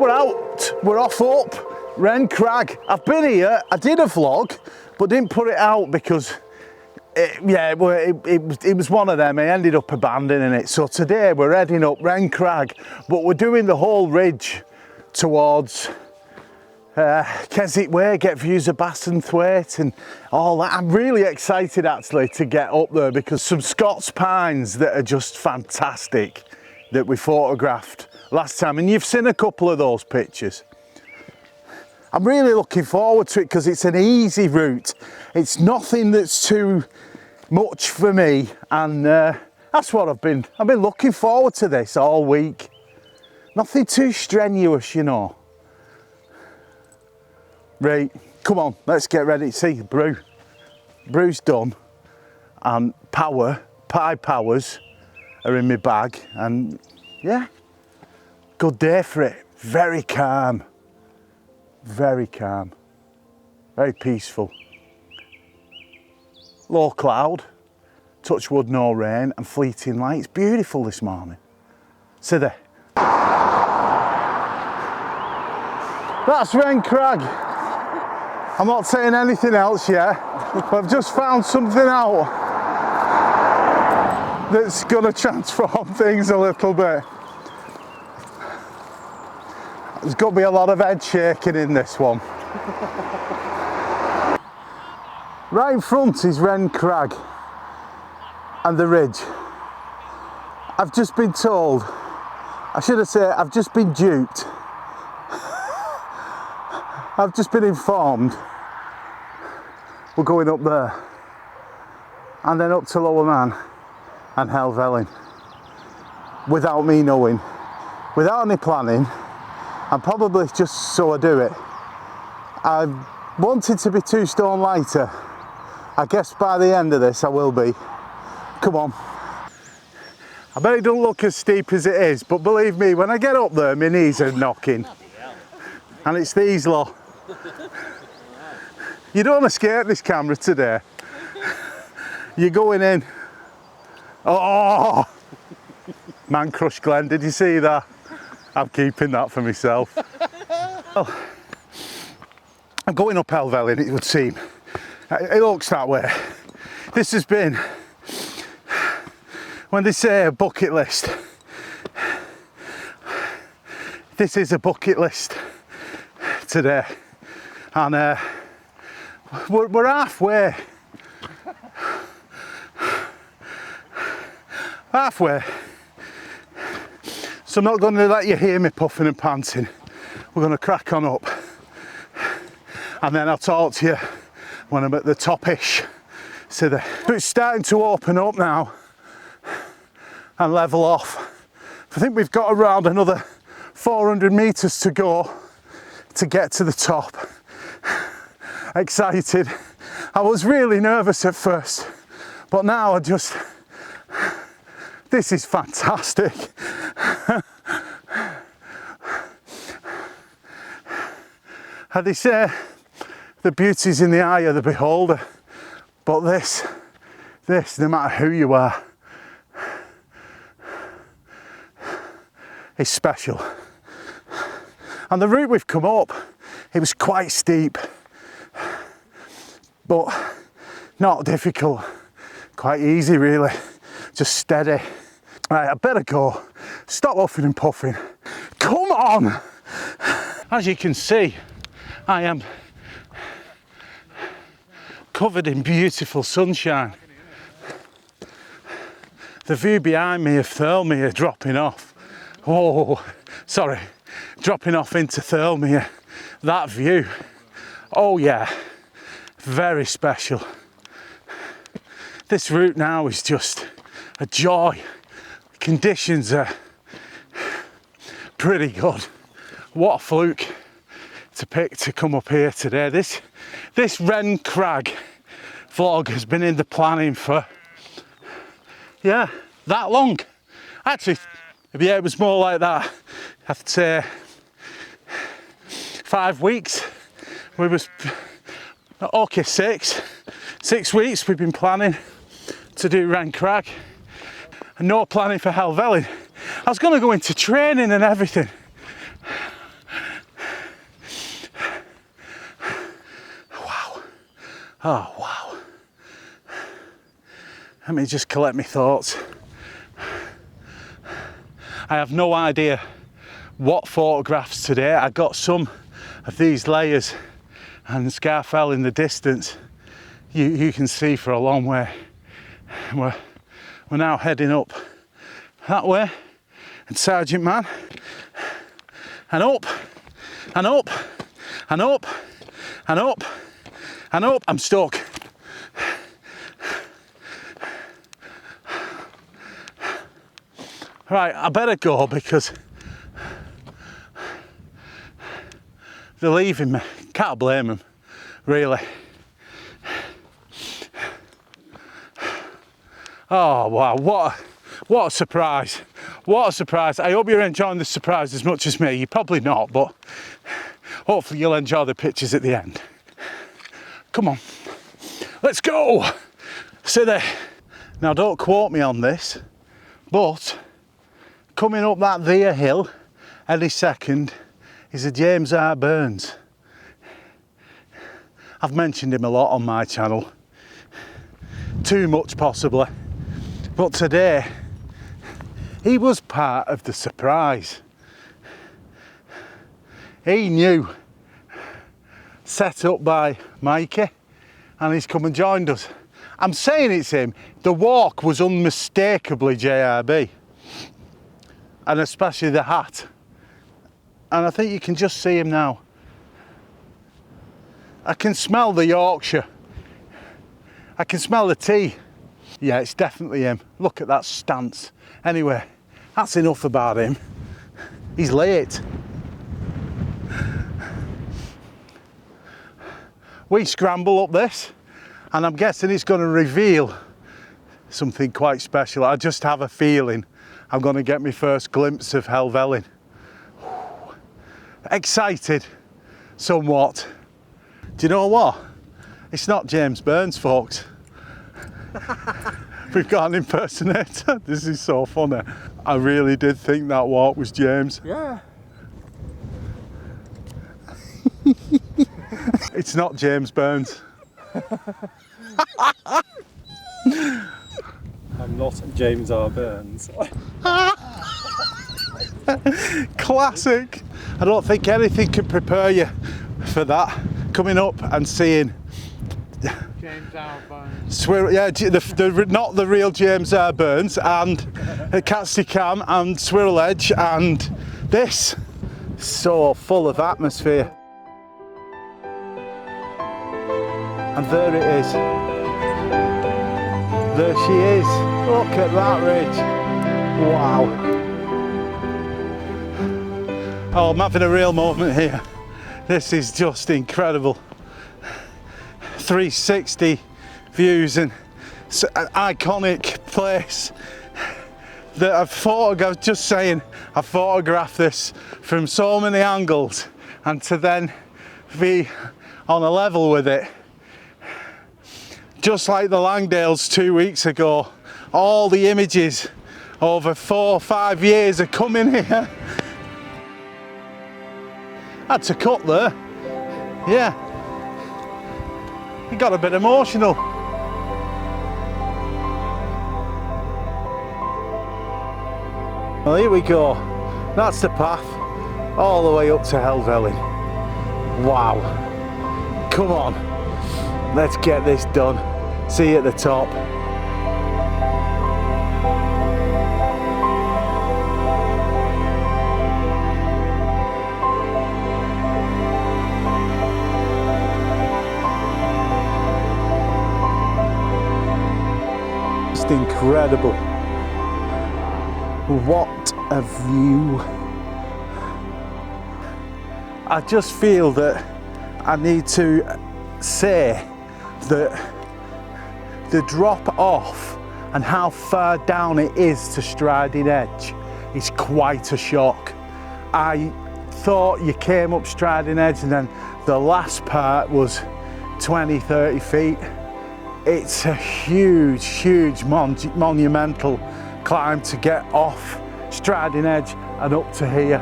we're out, we're off up Wren Crag. I've been here, I did a vlog, but didn't put it out because it was one of them. I ended up abandoning it. So today we're heading up Wren Crag, but we're doing the whole ridge towards Keswick Way, get views of Bass and Thwaite and all that. I'm really excited actually to get up there because some Scots pines that are just fantastic that we photographed last time, and you've seen a couple of those pictures. I'm really looking forward to it because it's an easy route. It's nothing that's too much for me, and that's what I've been looking forward to this all week. Nothing too strenuous, you know. Right, come on, let's get ready. See, brew's done, and pie powers are in my bag, and yeah, good day for it. Very calm, very peaceful. Low cloud, touch wood, no rain, and fleeting light. It's beautiful this morning. See there. That's Wren Crag. I'm not saying anything else yet, but I've just found something out that's going to transform things a little bit. There's got to be a lot of head shaking in this one. Right in front is Wren Crag and the ridge. I've just been told, I should have said, I've just been duped. I've just been informed we're going up there and then up to Lower Man and Helvellyn without me knowing, without any planning, and probably just so I do it. I wanted to be 2 stone lighter. I guess by the end of this I will be. Come on. I bet it don't look as steep as it is, but believe me, when I get up there my knees are knocking. And it's these lot. You don't escape this camera today. You're going in. Oh! Man crushed Glen, did you see that? I'm keeping that for myself. Well, I'm going up Helvellyn, it would seem. It looks that way. This has been, when they say a bucket list, this is a bucket list today, and we're halfway. So I'm not going to let you hear me puffing and panting. We're going to crack on up, and then I'll talk to you when I'm at the top-ish. So it's starting to open up now and level off. I think we've got around another 400 metres to go to get to the top. Excited. I was really nervous at first, but now this is fantastic. They say the beauty's in the eye of the beholder, but this, no matter who you are, is special. And the route we've come up, it was quite steep, but not difficult, quite easy really, just steady. Right, I better go, stop huffing and puffing. Come on! As you can see, I am covered in beautiful sunshine. The view behind me of Thirlmere dropping off. Oh, sorry, dropping off into Thirlmere. That view, oh yeah, very special. This route now is just a joy. Conditions are pretty good. What a fluke to pick to come up here today. This Wren Crag vlog has been in the planning for, yeah, that long. Actually, yeah, it was more like that. I'd say 5 weeks. We was, okay, 6 weeks we've been planning to do Wren Crag. And no planning for Helvellyn. I was going to go into training and everything. Oh, wow. Let me just collect my thoughts. I have no idea what photographs today. I got some of these layers and the scar fell in the distance. You can see for a long way. We're now heading up that way, and Sergeant Man, and up, and up, and up, and up, and up. I'm stuck. Right, I better go because they're leaving me. Can't blame them, really. Oh wow, what a surprise. What a surprise. I hope you're enjoying the surprise as much as me. You're probably not, but hopefully you'll enjoy the pictures at the end. Come on, let's go. Sit there. Now don't quote me on this, but coming up that there hill any second is a James R. Burns. I've mentioned him a lot on my channel. Too much possibly. But today, he was part of the surprise. He knew, set up by Mikey, and he's come and joined us. I'm saying it's him. The walk was unmistakably JRB, and especially the hat. And I think you can just see him now. I can smell the Yorkshire. I can smell the tea. Yeah, it's definitely him. Look at that stance. Anyway, that's enough about him. He's late. We scramble up this, and I'm guessing it's going to reveal something quite special. I just have a feeling I'm going to get my first glimpse of Helvellyn. Excited, somewhat. Do you know what? It's not James Burns, folks. We've got an impersonator. This is so funny. I really did think that walk was James. Yeah. It's not James Burns. I'm not James R. Burns. Classic. I don't think anything can prepare you for that. Coming up and seeing James R. Burns. Not the real James R. Burns, and Catsy Cam and Swirl Edge, and this. So full of atmosphere. And there it is. There she is. Look at that ridge. Wow. Oh, I'm having a real moment here. This is just incredible. 360 views, and it's an iconic place that I've photographed. Just saying, I photographed this from so many angles, and to then be on a level with it. Just like the Langdales 2 weeks ago, all the images over 4 or 5 years are coming here. Had to cut there. Yeah. It got a bit emotional. Well, here we go. That's the path all the way up to Helvellyn. Wow. Come on. Let's get this done. See you at the top. Just incredible. What a view. I just feel that I need to say that the drop off and how far down it is to Striding Edge is quite a shock. I thought you came up Striding Edge and then the last part was 20-30 feet. It's a huge monumental climb to get off Striding Edge and up to here.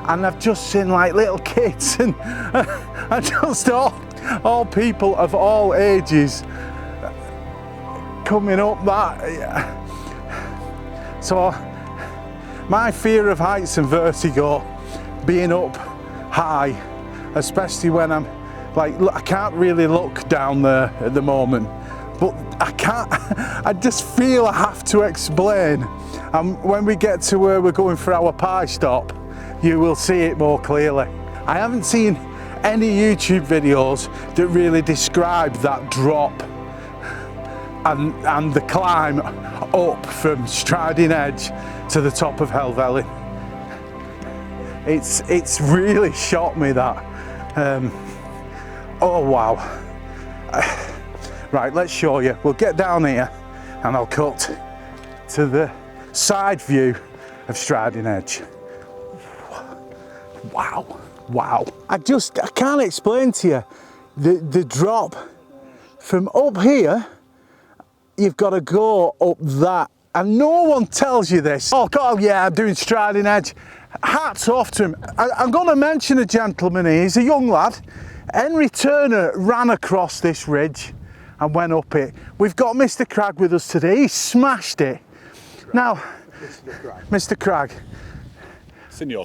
and I've just seen like little kids and just all people of all ages coming up that. So my fear of heights and vertigo, being up high, especially when I'm like, I can't really look down there at the moment, but I can't, I just feel I have to explain. And when we get to where we're going for our pie stop, you will see it more clearly. I haven't seen any YouTube videos that really describe that drop and the climb up from Striding Edge to the top of Helvellyn. It's really shocked me that. Oh wow. Right, let's show you. We'll get down here and I'll cut to the side view of Striding Edge. Wow, wow. I can't explain to you the drop from up here. You've got to go up that, and no one tells you this. Oh God, yeah, I'm doing Striding Edge. Hats off to him. I'm going to mention a gentleman here. He's a young lad. Henry Turner ran across this ridge and went up it. We've got Mr. Cragg with us today. He smashed it. Now, Mr. Cragg,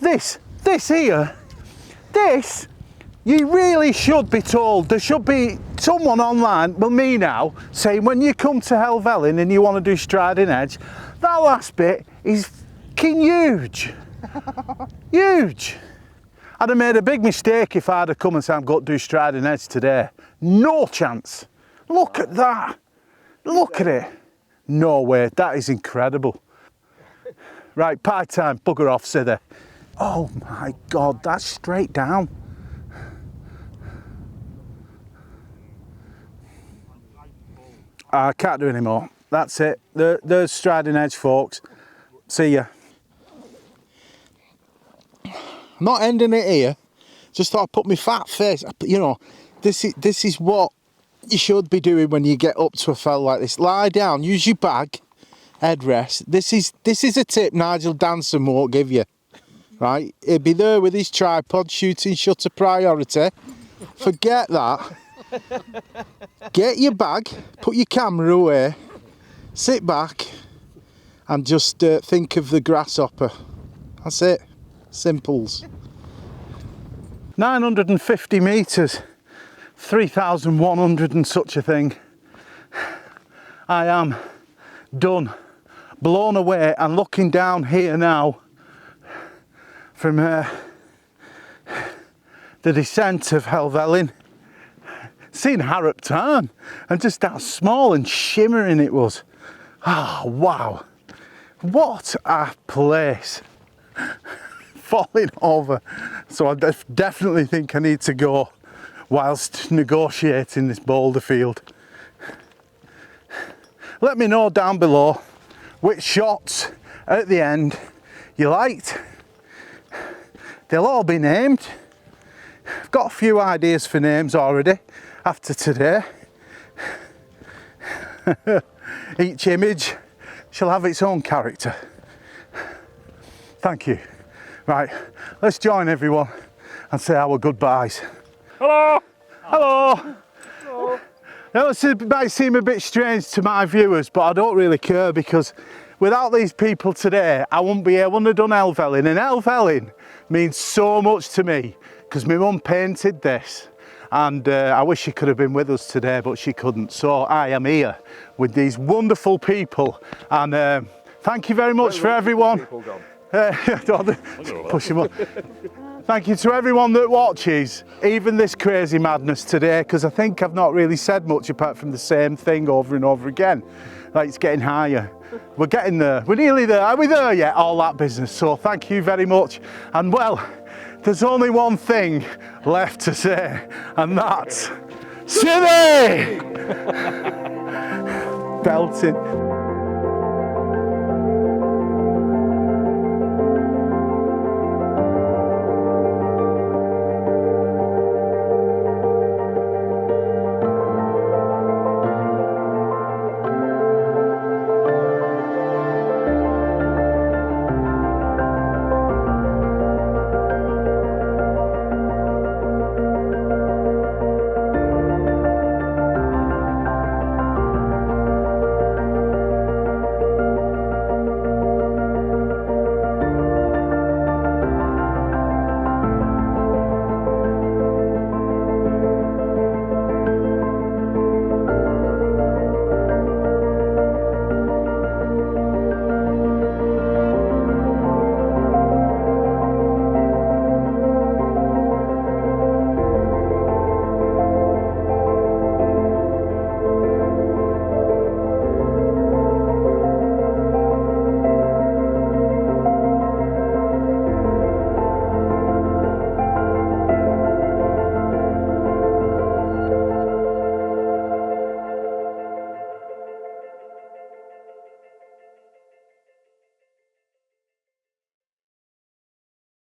this here, this, you really should be told. There should be someone online, well me now, saying when you come to Helvellyn and you want to do Striding Edge, that last bit is fucking huge. Huge. I'd have made a big mistake if I'd have come and said I'm going to do Striding Edge today. No chance. Look at that. Look at it. No way. That is incredible. Right, pie time. Bugger off, sit there. Oh my God, that's straight down. I can't do any more. That's it. There's Striding Edge, folks. See ya. I'm not ending it here. Just thought I'd put my fat face. You know, this is what you should be doing when you get up to a fell like this. Lie down. Use your bag. Headrest. This is a tip Nigel Danson won't give you. Right? He'll be there with his tripod, shooting shutter priority. Forget that. Get your bag, put your camera away, sit back and just think of the grasshopper. That's it. Simples. 950 metres, 3,100 and such a thing. I am done, blown away, and looking down here now from the descent of Helvellyn, seeing Harrop Tarn and just how small and shimmering it was. Oh wow, what a place. Falling over. So I definitely think I need to go whilst negotiating this boulder field. Let me know down below which shots at the end you liked. They'll all be named. I've got a few ideas for names already after today. Each image shall have its own character. Thank you. Right, let's join everyone and say our goodbyes. Hello! Hello! Hello! Now, it might seem a bit strange to my viewers, but I don't really care, because without these people today, I wouldn't have done Helvellyn. And Helvellyn means so much to me, because my mum painted this. And I wish she could have been with us today, but she couldn't. So I am here with these wonderful people. And thank you very much for everyone. Push him up. Thank you to everyone that watches, even this crazy madness today, because I think I've not really said much apart from the same thing over and over again. Like, it's getting higher. We're getting there. We're nearly there. Are we there yet? All that business. So thank you very much. And well, there's only one thing left to say, and that's City! Belting.